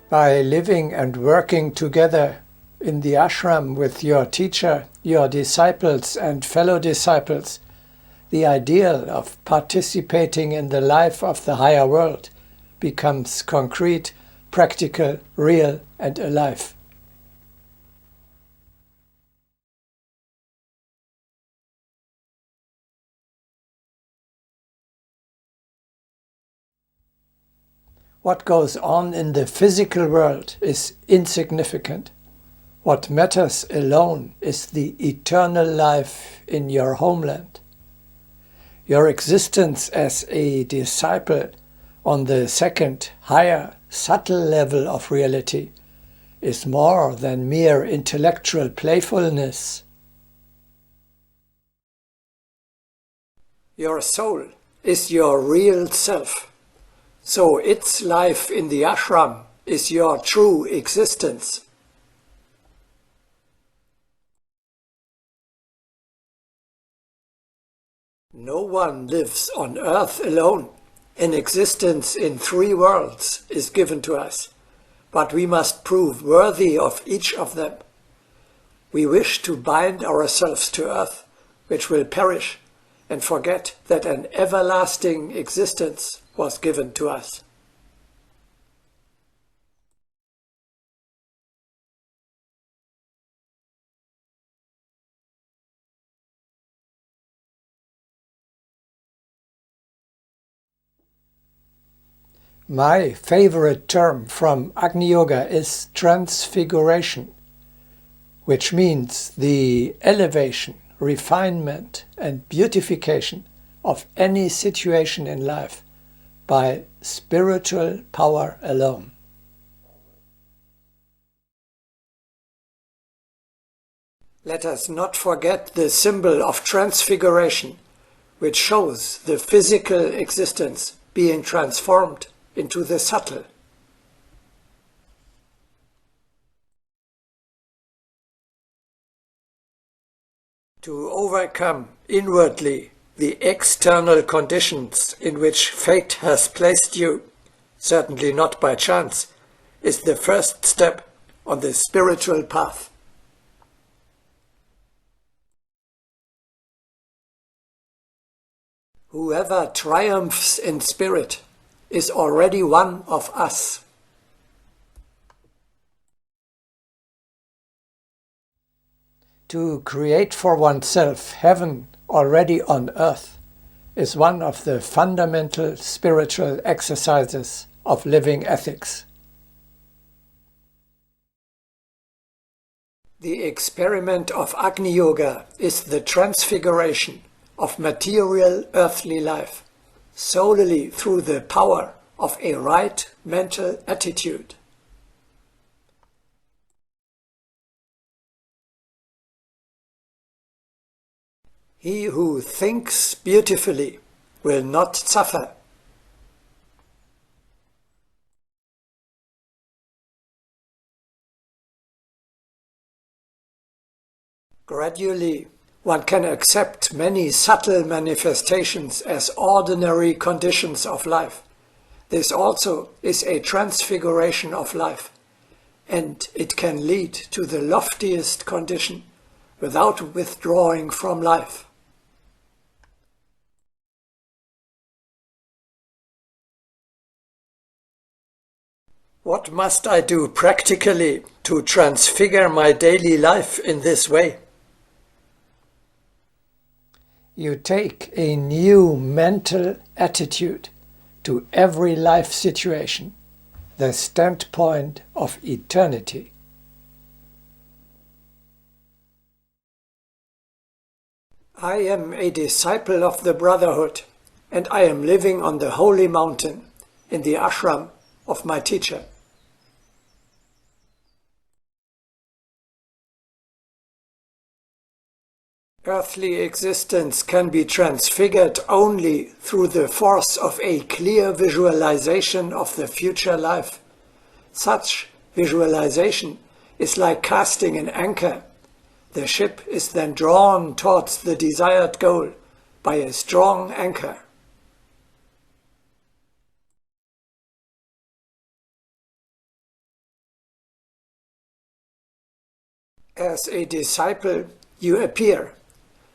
By living and working together in the ashram with your teacher, your disciples and fellow disciples, the ideal of participating in the life of the higher world becomes concrete, practical, real and alive. What goes on in the physical world is insignificant. What matters alone is the eternal life in your homeland. Your existence as a disciple on the second, higher, subtle level of reality is more than mere intellectual playfulness. Your soul is your real self. So its life in the ashram is your true existence. No one lives on earth alone. An existence in 3 worlds is given to us, but we must prove worthy of each of them. We wish to bind ourselves to earth, which will perish, and forget that an everlasting existence was given to us. My favorite term from Agni Yoga is transfiguration, which means the elevation, refinement and beautification of any situation in life by spiritual power alone. Let us not forget the symbol of transfiguration, which shows the physical existence being transformed into the subtle. To overcome inwardly the external conditions in which fate has placed you, certainly not by chance, is the first step on the spiritual path. Whoever triumphs in spirit is already one of us. To create for oneself heaven already on earth is one of the fundamental spiritual exercises of living ethics. The experiment of Agni Yoga is the transfiguration of material earthly life solely through the power of a right mental attitude. He who thinks beautifully will not suffer. Gradually, one can accept many subtle manifestations as ordinary conditions of life. This also is a transfiguration of life, and it can lead to the loftiest condition without withdrawing from life. What must I do practically to transfigure my daily life in this way? You take a new mental attitude to every life situation, the standpoint of eternity. I am a disciple of the Brotherhood, and I am living on the holy mountain in the ashram of my teacher. Earthly existence can be transfigured only through the force of a clear visualization of the future life. Such visualization is like casting an anchor. The ship is then drawn towards the desired goal by a strong anchor. As a disciple, you appear.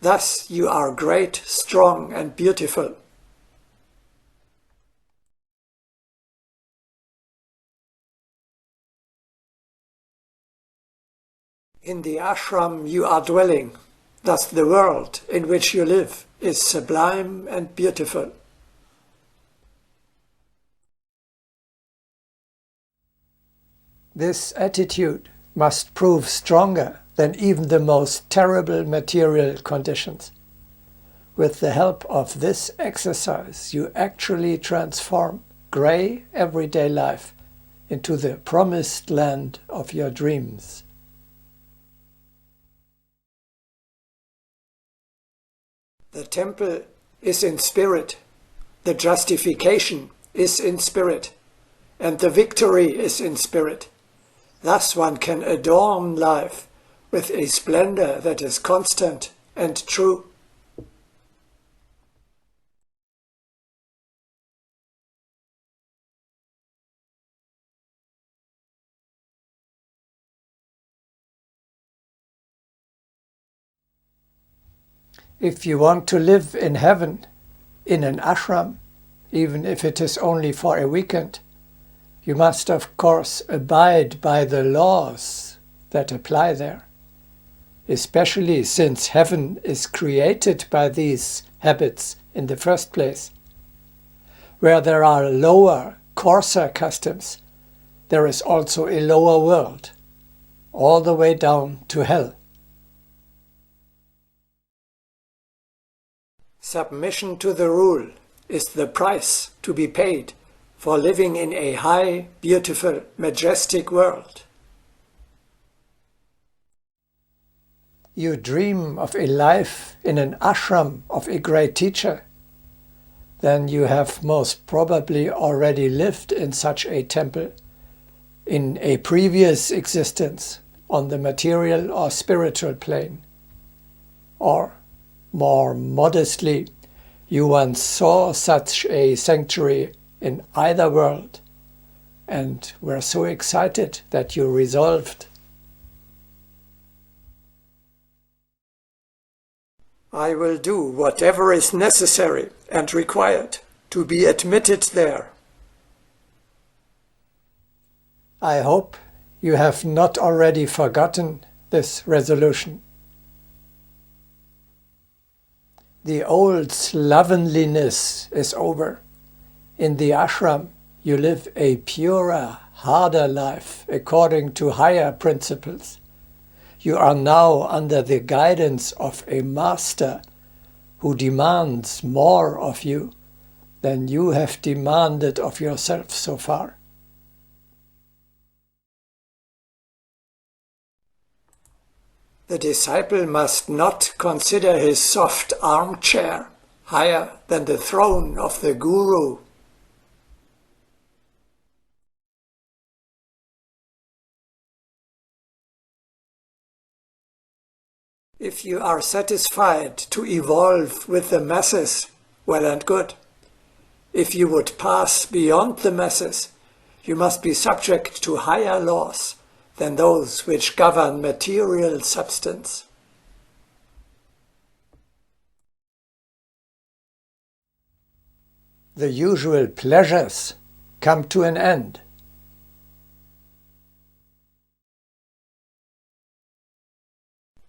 Thus you are great, strong, and beautiful. In the ashram you are dwelling. Thus the world in which you live is sublime and beautiful. This attitude must prove stronger than even the most terrible material conditions. With the help of this exercise, you actually transform grey everyday life into the promised land of your dreams. The temple is in spirit, the justification is in spirit, and the victory is in spirit. Thus one can adorn life with a splendor that is constant and true. If you want to live in heaven, in an ashram, even if it is only for a weekend, you must of course abide by the laws that apply there, especially since heaven is created by these habits in the first place. Where there are lower, coarser customs, there is also a lower world, all the way down to hell. Submission to the rule is the price to be paid for living in a high, beautiful, majestic world. You dream of a life in an ashram of a great teacher. Then you have most probably already lived in such a temple in a previous existence on the material or spiritual plane. Or, more modestly, you once saw such a sanctuary in either world and were so excited that you resolved, I will do whatever is necessary and required to be admitted there. I hope you have not already forgotten this resolution. The old slovenliness is over. In the ashram, you live a purer, harder life according to higher principles. You are now under the guidance of a master who demands more of you than you have demanded of yourself so far. The disciple must not consider his soft armchair higher than the throne of the guru. If you are satisfied to evolve with the masses, well and good. If you would pass beyond the masses, you must be subject to higher laws than those which govern material substance. The usual pleasures come to an end.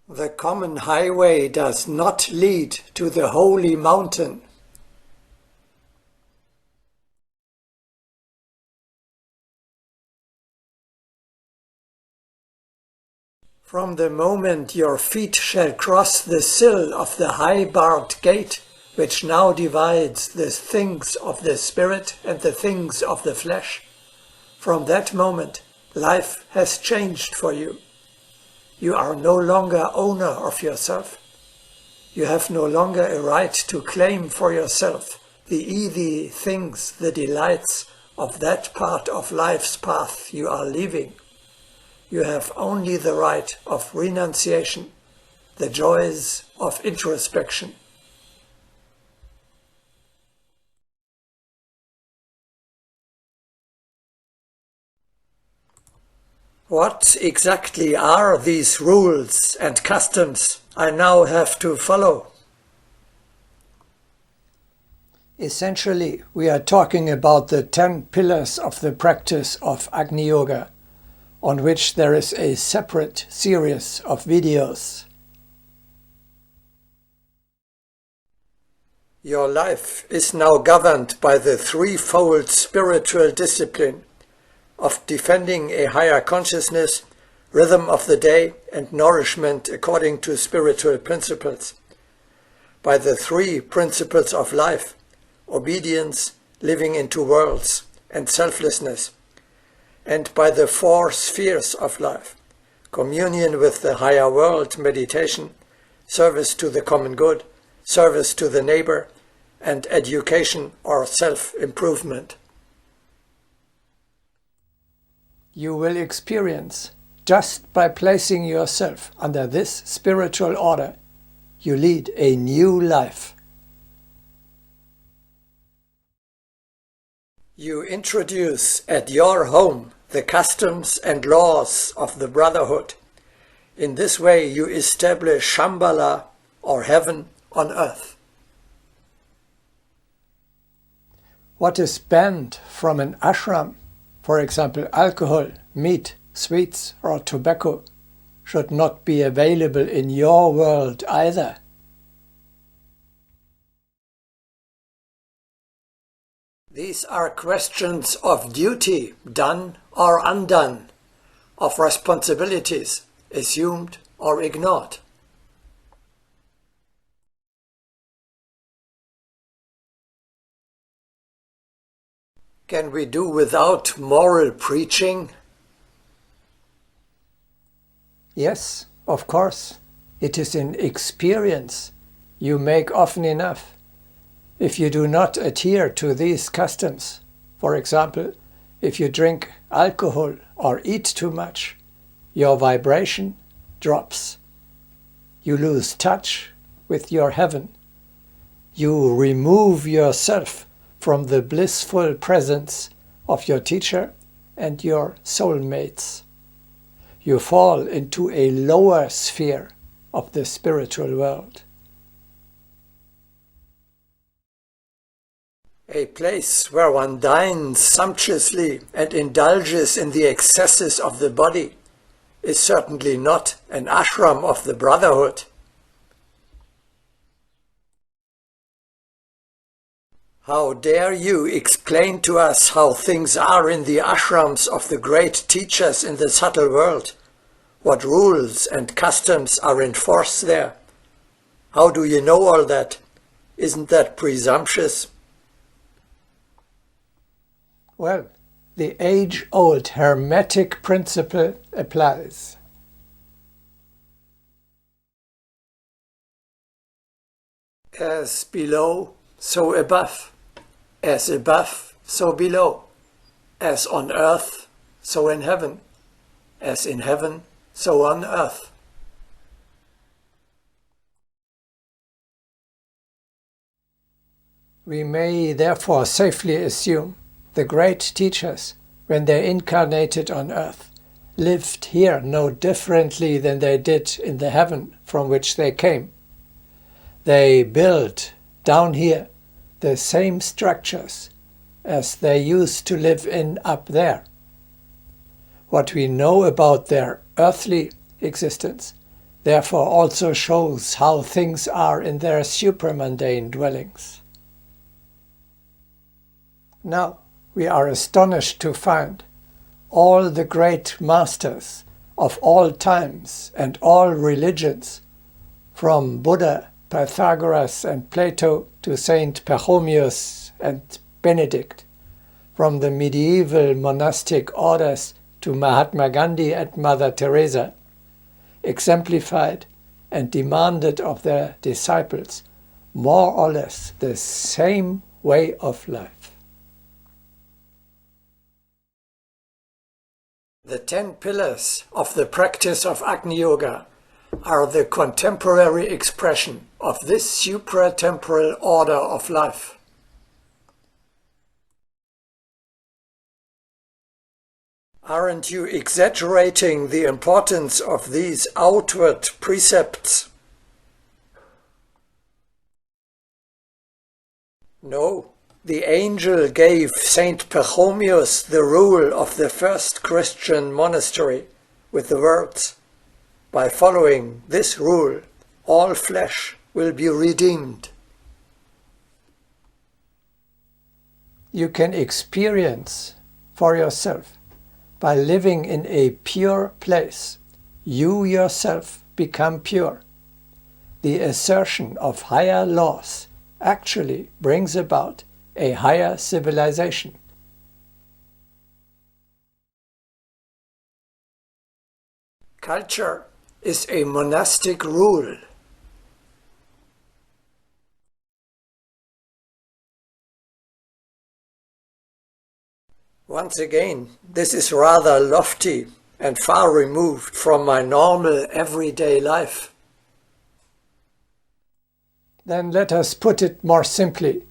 The common highway does not lead to the holy mountain. From the moment your feet shall cross the sill of the high-barred gate, which now divides the things of the spirit and the things of the flesh, from that moment life has changed for you. You are no longer owner of yourself. You have no longer a right to claim for yourself the easy things, the delights of that part of life's path you are leaving. You have only the right of renunciation, the joys of introspection. What exactly are these rules and customs I now have to follow? Essentially, we are talking about the 10 pillars of the practice of Agni Yoga, on which there is a separate series of videos. Your life is now governed by the threefold spiritual discipline of defending a higher consciousness, rhythm of the day, and nourishment according to spiritual principles. By the three principles of life: obedience, living in two worlds, and selflessness. And by the four spheres of life: communion with the higher world, meditation, service to the common good, service to the neighbor, and education or self-improvement. You will experience, just by placing yourself under this spiritual order, you lead a new life. You introduce at your home the customs and laws of the Brotherhood. In this way you establish Shambhala, or heaven on earth. What is banned from an ashram, for example alcohol, meat, sweets or tobacco, should not be available in your world either. These are questions of duty, done or undone, of responsibilities, assumed or ignored. Can we do without moral preaching? Yes, of course. It is in experience you make often enough. If you do not adhere to these customs, for example, if you drink alcohol or eat too much, your vibration drops. You lose touch with your heaven. You remove yourself from the blissful presence of your teacher and your soulmates. You fall into a lower sphere of the spiritual world. A place where one dines sumptuously and indulges in the excesses of the body is certainly not an ashram of the Brotherhood. How dare you explain to us how things are in the ashrams of the great teachers in the subtle world? What rules and customs are in force there? How do you know all that? Isn't that presumptuous? Well, the age-old Hermetic principle applies. As below, so above. As above, so below. As on earth, so in heaven. As in heaven, so on earth. We may therefore safely assume the great teachers, when they incarnated on earth, lived here no differently than they did in the heaven from which they came. They built down here the same structures as they used to live in up there. What we know about their earthly existence therefore also shows how things are in their supramundane dwellings. Now, we are astonished to find all the great masters of all times and all religions, from Buddha, Pythagoras and Plato to Saint Pachomius and Benedict, from the medieval monastic orders to Mahatma Gandhi and Mother Teresa, exemplified and demanded of their disciples more or less the same way of life. The 10 pillars of the practice of Agni Yoga are the contemporary expression of this supratemporal order of life. Aren't you exaggerating the importance of these outward precepts? No, the angel gave Saint Pachomius the rule of the first Christian monastery with the words, "By following this rule, all flesh will be redeemed." You can experience for yourself, by living in a pure place, you yourself become pure. The assertion of higher laws actually brings about a higher civilization. Culture is a monastic rule. Once again, this is rather lofty and far removed from my normal everyday life. Then let us put it more simply.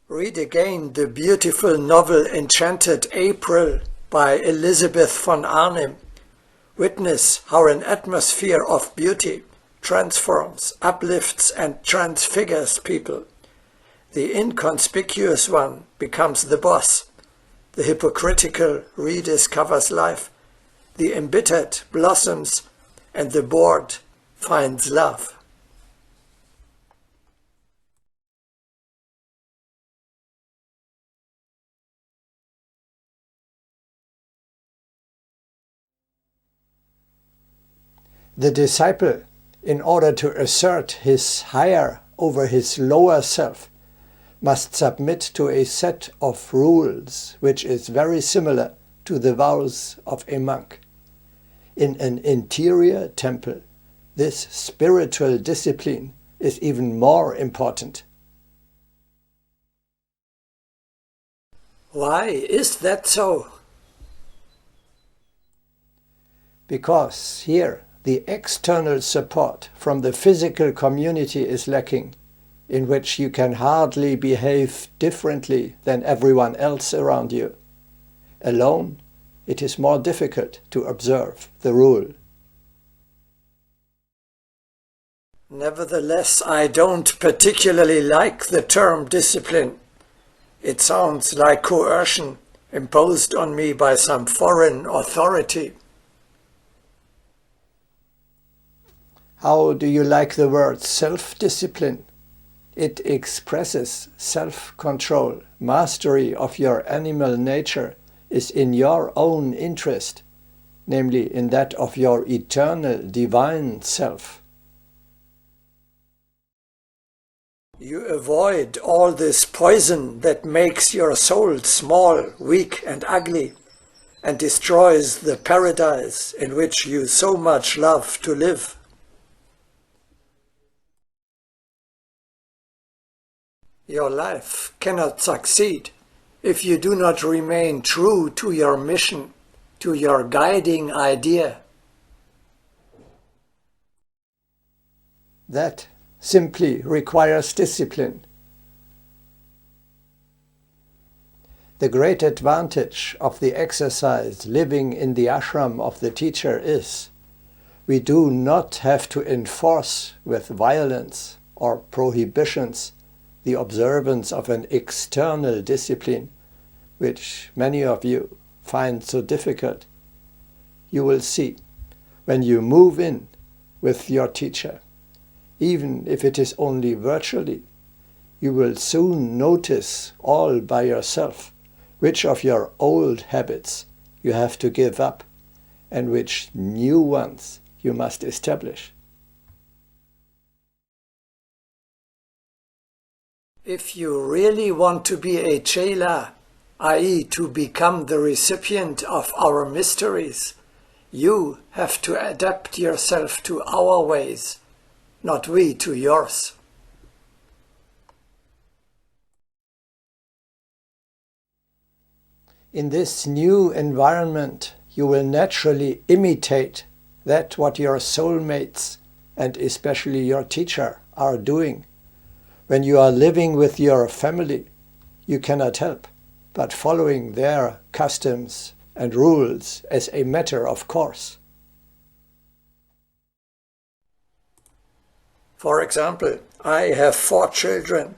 Read again the beautiful novel Enchanted April by Elizabeth von Arnim. Witness how an atmosphere of beauty transforms, uplifts and transfigures people. The inconspicuous one becomes the boss. The hypocritical rediscovers life. The embittered blossoms, and the bored finds love. The disciple, in order to assert his higher over his lower self, must submit to a set of rules which is very similar to the vows of a monk. In an interior temple, this spiritual discipline is even more important. Why is that so? Because here the external support from the physical community is lacking, in which you can hardly behave differently than everyone else around you. Alone, it is more difficult to observe the rule. Nevertheless, I don't particularly like the term discipline. It sounds like coercion imposed on me by some foreign authority. How do you like the word self-discipline? It expresses self-control. Mastery of your animal nature is in your own interest, namely in that of your eternal divine self. You avoid all this poison that makes your soul small, weak and ugly, and destroys the paradise in which you so much love to live. Your life cannot succeed if you do not remain true to your mission, to your guiding idea. That simply requires discipline. The great advantage of the exercise living in the ashram of the teacher is we do not have to enforce with violence or prohibitions the observance of an external discipline, which many of you find so difficult. You will see, when you move in with your teacher, even if it is only virtually, you will soon notice all by yourself which of your old habits you have to give up and which new ones you must establish. If you really want to be a chela, i.e. to become the recipient of our mysteries, you have to adapt yourself to our ways, not we to yours. In this new environment, you will naturally imitate that what your soulmates, and especially your teacher, are doing. When you are living with your family, you cannot help. but following their customs and rules as a matter of course. For example, I have 4 children.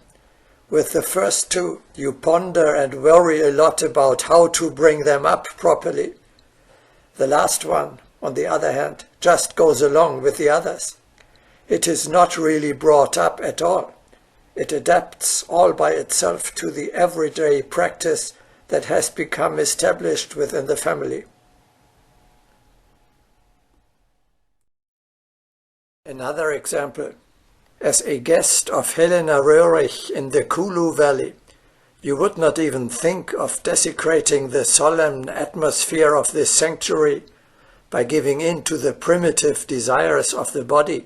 With the first 2, you ponder and worry a lot about how to bring them up properly. The last one, on the other hand, just goes along with the others. It is not really brought up at all. It adapts all by itself to the everyday practice that has become established within the family. Another example. As a guest of Helena Röhrig in the Kulu Valley, you would not even think of desecrating the solemn atmosphere of this sanctuary by giving in to the primitive desires of the body,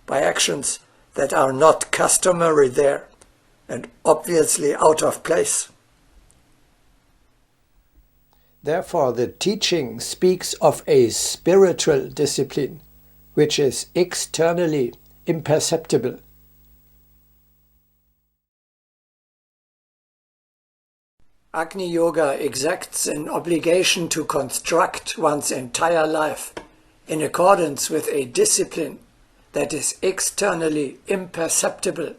by actions that are not customary there and obviously out of place. Therefore, the teaching speaks of a spiritual discipline, which is externally imperceptible. Agni Yoga exacts an obligation to construct one's entire life in accordance with a discipline that is externally imperceptible